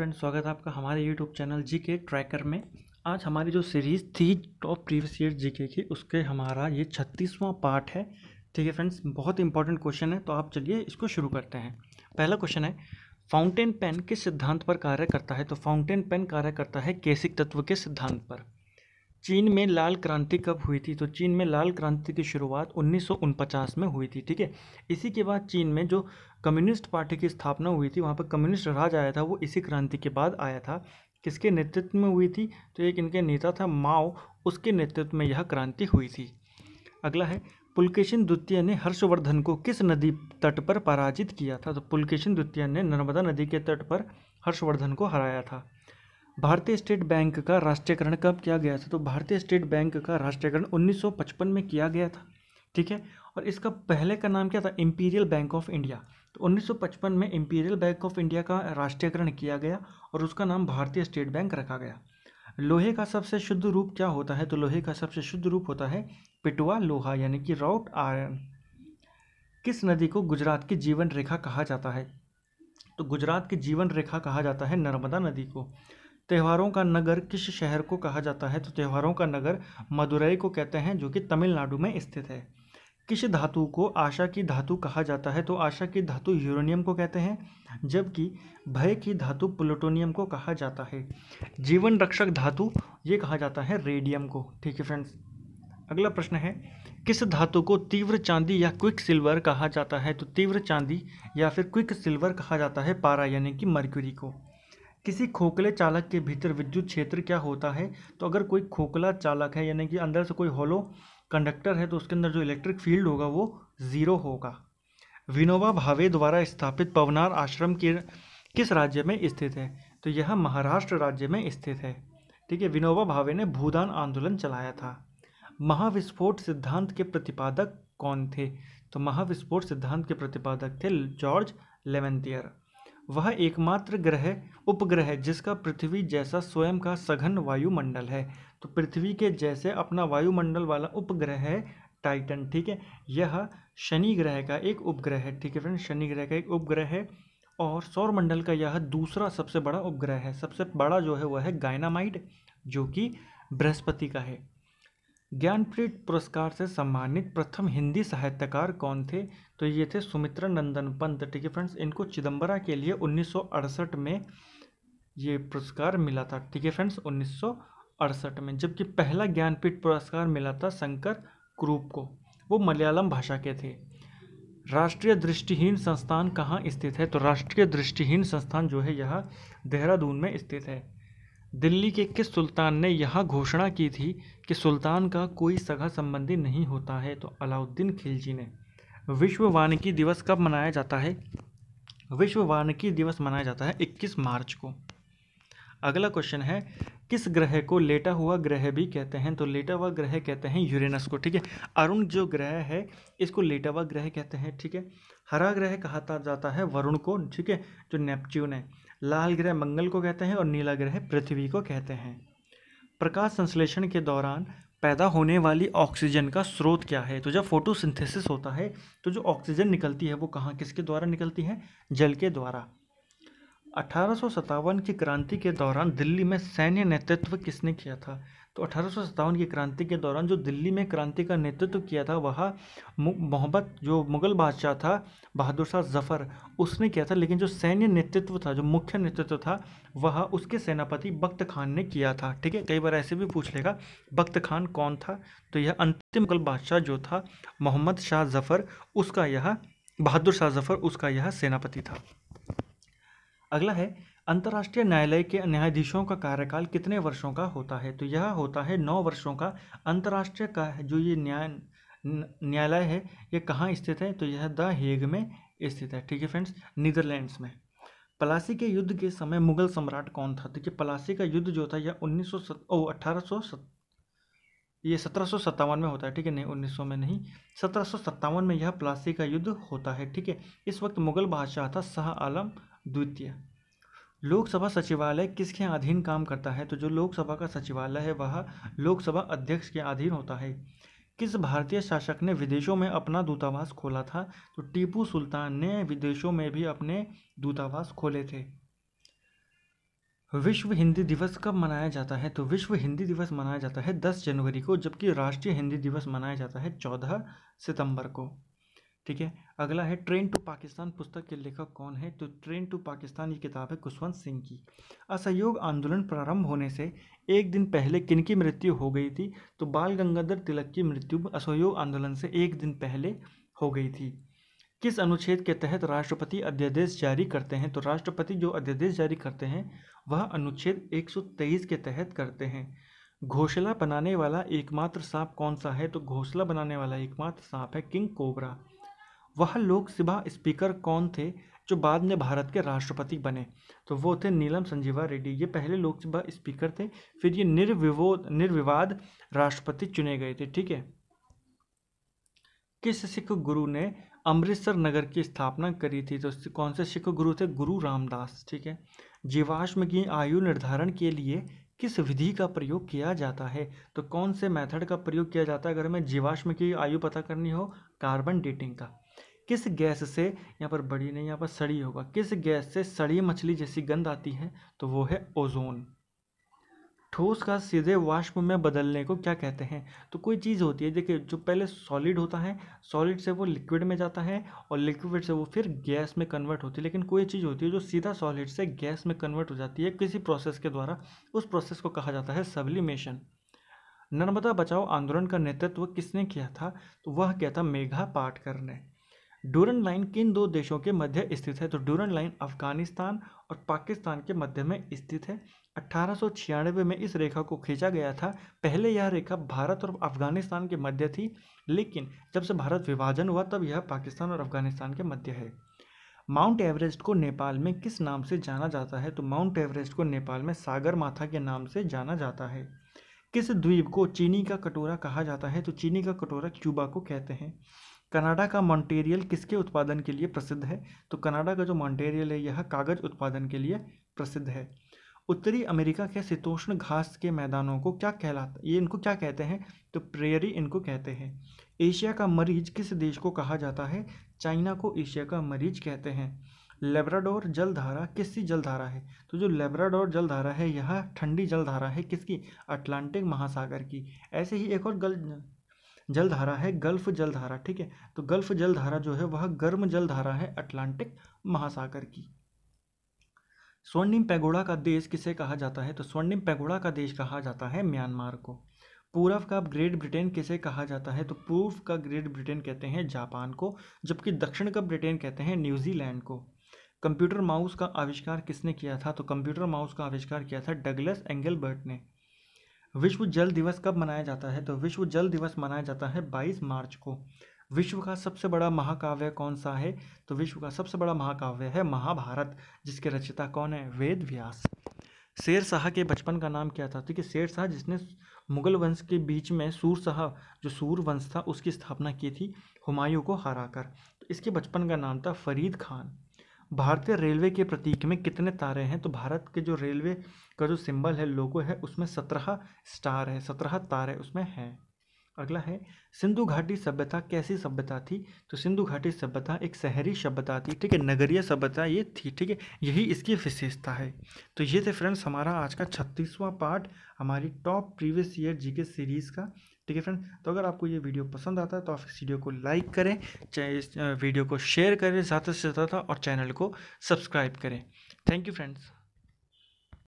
Friends, स्वागत है आपका हमारे यूट्यूब चैनल जीके ट्रैकर में। आज हमारी जो सीरीज़ थी टॉप प्रीवियस ईयर जीके की, उसके हमारा ये 36वां पार्ट है। ठीक है फ्रेंड्स, बहुत इंपॉर्टेंट क्वेश्चन है, तो आप चलिए इसको शुरू करते हैं। पहला क्वेश्चन है, फाउंटेन पेन किस सिद्धांत पर कार्य करता है? तो फाउंटेन पेन कार्य करता है केसिक तत्व के सिद्धांत पर। चीन में लाल क्रांति कब हुई थी? तो चीन में लाल क्रांति की शुरुआत 1949 में हुई थी। ठीक है, इसी के बाद चीन में जो कम्युनिस्ट पार्टी की स्थापना हुई थी, वहाँ पर कम्युनिस्ट राज आया था, वो इसी क्रांति के बाद आया था। किसके नेतृत्व में हुई थी? तो एक इनके नेता था माओ, उसके नेतृत्व में यह क्रांति हुई थी। अगला है, पुलकेशिन द्वितीय ने हर्षवर्धन को किस नदी तट पर पराजित किया था? तो पुलकेशिन द्वितीय ने नर्मदा नदी के तट पर हर्षवर्धन को हराया था। भारतीय स्टेट बैंक का राष्ट्रीयकरण कब किया गया था? तो भारतीय स्टेट बैंक का राष्ट्रीयकरण 1955 में किया गया था। ठीक है, और इसका पहले का नाम क्या था? Imperial bank of India. तो 1955 में इंपीरियल बैंक ऑफ इंडिया का राष्ट्रीयकरण किया गया और उसका नाम भारतीय स्टेट बैंक रखा गया। लोहे का सबसे शुद्ध रूप क्या होता है? तो लोहे का सबसे शुद्ध रूप होता है पिटवा लोहा, यानी कि रॉट आयरन। किस नदी को गुजरात की जीवन रेखा कहा जाता है? तो गुजरात की जीवन रेखा कहा जाता है नर्मदा नदी को। त्योहारों का नगर किस शहर को कहा जाता है? तो त्योहारों का नगर मदुरई को कहते हैं, जो कि तमिलनाडु में स्थित है। किस धातु को आशा की धातु कहा जाता है? तो आशा की धातु यूरेनियम को कहते हैं, जबकि भय की धातु प्लूटोनियम को कहा जाता है। जीवन रक्षक धातु ये कहा जाता है रेडियम को। ठीक है फ्रेंड्स, अगला प्रश्न है, किस धातु को तीव्र चांदी या क्विक सिल्वर कहा जाता है? तो तीव्र चांदी या फिर क्विक सिल्वर कहा जाता है पारा, यानी कि मर्क्यूरी को। किसी खोखले चालक के भीतर विद्युत क्षेत्र क्या होता है? तो अगर कोई खोखला चालक है, यानी कि अंदर से कोई होलो कंडक्टर है, तो उसके अंदर जो इलेक्ट्रिक फील्ड होगा वो जीरो होगा। विनोबा भावे द्वारा स्थापित पवनार आश्रम के किस राज्य में स्थित है? तो यह महाराष्ट्र राज्य में स्थित है। ठीक है, विनोबा भावे ने भूदान आंदोलन चलाया था। महाविस्फोट सिद्धांत के प्रतिपादक कौन थे? तो महाविस्फोट सिद्धांत के प्रतिपादक थे जॉर्ज लेवेंतियर। वह एकमात्र ग्रह उपग्रह जिसका पृथ्वी जैसा स्वयं का सघन वायुमंडल है। तो पृथ्वी के जैसे अपना वायुमंडल वाला उपग्रह है टाइटन। ठीक है, यह शनि ग्रह का एक उपग्रह है। ठीक है फ्रेंड्स, शनि ग्रह का एक उपग्रह है और सौरमंडल का यह दूसरा सबसे बड़ा उपग्रह है। सबसे बड़ा जो है वह है गायनामाइड, जो कि बृहस्पति का है। ज्ञानपीठ पुरस्कार से सम्मानित प्रथम हिंदी साहित्यकार कौन थे? तो ये थे सुमित्रा नंदन पंत। ठीक है फ्रेंड्स, इनको चिदम्बरा के लिए 1968 में ये पुरस्कार मिला था। ठीक है फ्रेंड्स, 1968 में। जबकि पहला ज्ञानपीठ पुरस्कार मिला था शंकर क्रूप को, वो मलयालम भाषा के थे। राष्ट्रीय दृष्टिहीन संस्थान कहाँ स्थित है? तो राष्ट्रीय दृष्टिहीन संस्थान जो है यह देहरादून में स्थित है। दिल्ली के किस सुल्तान ने यह घोषणा की थी कि सुल्तान का कोई सगा संबंधी नहीं होता है? तो अलाउद्दीन खिलजी ने। विश्व वानिकी दिवस कब मनाया जाता है? विश्व वानिकी दिवस मनाया जाता है 21 मार्च को। अगला क्वेश्चन है, किस ग्रह को लेटा हुआ ग्रह भी कहते हैं? तो लेटा हुआ ग्रह कहते हैं यूरेनस को। ठीक है, अरुण जो ग्रह है इसको लेटा हुआ ग्रह कहते हैं। ठीक है, हरा ग्रह कहा जाता है वरुण को। ठीक है, जो नेपच्यून है। लाल ग्रह मंगल को कहते हैं और नीला ग्रह पृथ्वी को कहते हैं। प्रकाश संश्लेषण के दौरान पैदा होने वाली ऑक्सीजन का स्रोत क्या है? तो जब फोटोसिंथेसिस होता है तो जो ऑक्सीजन निकलती है वो कहाँ, किसके द्वारा निकलती है? जल के द्वारा। 1857 की क्रांति के दौरान दिल्ली में सैन्य नेतृत्व किसने किया था? तो 1857 की क्रांति के दौरान जो दिल्ली में क्रांति का नेतृत्व किया था वह मोहम्मद, जो मुगल बादशाह था बहादुर शाह जफर, उसने किया था। लेकिन जो सैन्य नेतृत्व था, जो मुख्य नेतृत्व था, वह उसके सेनापति बख्त खान ने किया था। ठीक है, कई बार ऐसे भी पूछ लेगा बख्त खान कौन था? तो यह अंतिम मुगल बादशाह जो था मोहम्मद शाह जफर, उसका यह बहादुर शाह जफर, उसका यह सेनापति था। अगला है, अंतर्राष्ट्रीय न्यायालय के न्यायाधीशों का कार्यकाल कितने वर्षों का होता है? तो यह होता है 9 वर्षों का। अंतर्राष्ट्रीय का जो ये न्यायालय है ये कहाँ स्थित है? तो यह द हेग में स्थित है। ठीक है फ्रेंड्स, नीदरलैंड्स में। प्लासी के युद्ध के समय मुगल सम्राट कौन था? देखिए, प्लासी का युद्ध जो था यह 1757 में होता है। ठीक है, नहीं 1900 में नहीं, 1757 में यह प्लासी का युद्ध होता है। ठीक है, इस वक्त मुगल बादशाह था शाह आलम द्वितीय। लोकसभा सचिवालय किसके अधीन काम करता है? तो जो लोकसभा का सचिवालय है वह लोकसभा अध्यक्ष के अधीन होता है। किस भारतीय शासक ने विदेशों में अपना दूतावास खोला था? तो टीपू सुल्तान ने विदेशों में भी अपने दूतावास खोले थे। विश्व हिंदी दिवस कब मनाया जाता है? तो विश्व हिंदी दिवस मनाया जाता है 10 जनवरी को, जबकि राष्ट्रीय हिंदी दिवस मनाया जाता है 14 सितंबर को। ठीक है। अगला है ट्रेन टू पाकिस्तान पुस्तक के लेखक कौन है? तो ट्रेन टू पाकिस्तान ये किताब है खुशवंत सिंह की। असहयोग आंदोलन प्रारंभ होने से एक दिन पहले किनकी मृत्यु हो गई थी? तो बाल गंगाधर तिलक की मृत्यु असहयोग आंदोलन से एक दिन पहले हो गई थी। किस अनुच्छेद के तहत राष्ट्रपति अध्यादेश जारी करते हैं? तो राष्ट्रपति जो अध्यादेश जारी करते हैं वह अनुच्छेद 123 के तहत करते हैं। घोंसला बनाने वाला एकमात्र सांप कौन सा है? तो घोंसला बनाने वाला एकमात्र सांप है किंग कोबरा। वह लोकसभा स्पीकर कौन थे जो बाद में भारत के राष्ट्रपति बने? तो वो थे नीलम संजीवा रेड्डी। ये पहले लोकसभा स्पीकर थे, फिर ये निर्विवाद राष्ट्रपति चुने गए थे। ठीक है। किस सिख गुरु ने अमृतसर नगर की स्थापना करी थी? तो कौन से सिख गुरु थे? गुरु रामदास। ठीक है। जीवाश्म की आयु निर्धारण के लिए किस विधि का प्रयोग किया जाता है? तो कौन से मेथड का प्रयोग किया जाता है अगर हमें जीवाश्म की आयु पता करनी हो? कार्बन डेटिंग का। किस गैस से, यहाँ पर बड़ी नहीं, यहाँ पर सड़ी होगा, किस गैस से सड़ी मछली जैसी गंध आती है? तो वो है ओजोन। ठोस का सीधे वाष्प में बदलने को क्या कहते हैं? तो कोई चीज़ होती है, देखिए, जो पहले सॉलिड होता है, सॉलिड से वो लिक्विड में जाता है और लिक्विड से वो फिर गैस में कन्वर्ट होती है। लेकिन कोई चीज़ होती है जो सीधा सॉलिड से गैस में कन्वर्ट हो जाती है किसी प्रोसेस के द्वारा, उस प्रोसेस को कहा जाता है सब्लिमेशन। नर्मदा बचाओ आंदोलन का नेतृत्व किसने किया था? तो वह किया था मेघा पाटकर ने। डूरन लाइन किन दो देशों के मध्य स्थित है? तो डूरन लाइन अफगानिस्तान और पाकिस्तान के मध्य में स्थित है। 1896 में इस रेखा को खींचा गया था। पहले यह रेखा भारत और अफगानिस्तान के मध्य थी, लेकिन जब से भारत विभाजन हुआ तब यह पाकिस्तान और अफगानिस्तान के मध्य है। माउंट एवरेस्ट को नेपाल में किस नाम से जाना जाता है? तो माउंट एवरेस्ट को नेपाल में सागर माथा के नाम से जाना जाता है। किस द्वीप को चीनी का कटोरा कहा जाता है? तो चीनी का कटोरा क्यूबा को कहते हैं। कनाडा का मॉन्ट्रियल किसके उत्पादन के लिए प्रसिद्ध है? तो कनाडा का जो मॉन्ट्रियल है यह कागज उत्पादन के लिए प्रसिद्ध है। उत्तरी अमेरिका के शीतोष्ण घास के मैदानों को क्या कहलाता, ये इनको क्या कहते हैं? तो प्रेयरी इनको कहते हैं। एशिया का मरीज किस देश को कहा जाता है? चाइना को एशिया का मरीज कहते हैं। लेब्राडोर जलधारा किसकी जलधारा है? तो जो लेब्राडोर जलधारा है यह ठंडी जलधारा है किसकी? अटलांटिक महासागर की। ऐसे ही एक और जलधारा है गल्फ जलधारा। ठीक है। तो गल्फ जलधारा जो है वह गर्म जलधारा है अटलांटिक महासागर की। स्वर्णिम पैगोडा का देश किसे कहा जाता है? तो स्वर्णिम पैगोडा का देश कहा जाता है म्यांमार को। पूर्व का ग्रेट ब्रिटेन किसे कहा जाता है? तो पूर्व का ग्रेट ब्रिटेन कहते हैं जापान को, जबकि दक्षिण का ब्रिटेन कहते हैं न्यूजीलैंड को। कंप्यूटर माउस का आविष्कार किसने किया था? तो कंप्यूटर माउस का आविष्कार किया था डगलस एंगलबर्ट ने। विश्व जल दिवस कब मनाया जाता है? तो विश्व जल दिवस मनाया जाता है 22 मार्च को। विश्व का सबसे बड़ा महाकाव्य कौन सा है? तो विश्व का सबसे बड़ा महाकाव्य है महाभारत, जिसके रचयिता कौन है? वेद व्यास। शेर शाह के बचपन का नाम क्या था? ठीक है। शेर शाह जिसने मुगल वंश के बीच में सूर शाह जो सूर वंश था उसकी स्थापना की थी हुमायूं को हराकर। तो इसके बचपन का नाम था फरीद खान। भारतीय रेलवे के प्रतीक में कितने तारे हैं? तो भारत के जो रेलवे का जो सिंबल है, लोगो है, उसमें 17 स्टार है, 17 तारे उसमें हैं। अगला है सिंधु घाटी सभ्यता कैसी सभ्यता थी? तो सिंधु घाटी सभ्यता एक शहरी सभ्यता थी। ठीक है। नगरीय सभ्यता ये थी। ठीक है। यही इसकी विशेषता है। तो ये थे फ्रेंड्स हमारा आज का 36वां पार्ट हमारी top previous year GK series का। ठीक है फ्रेंड। तो अगर आपको ये वीडियो पसंद आता है तो आप इस वीडियो को लाइक करें, चाहे इस वीडियो को शेयर करें ज़्यादा से ज़्यादा और चैनल को सब्सक्राइब करें। Thank you friends.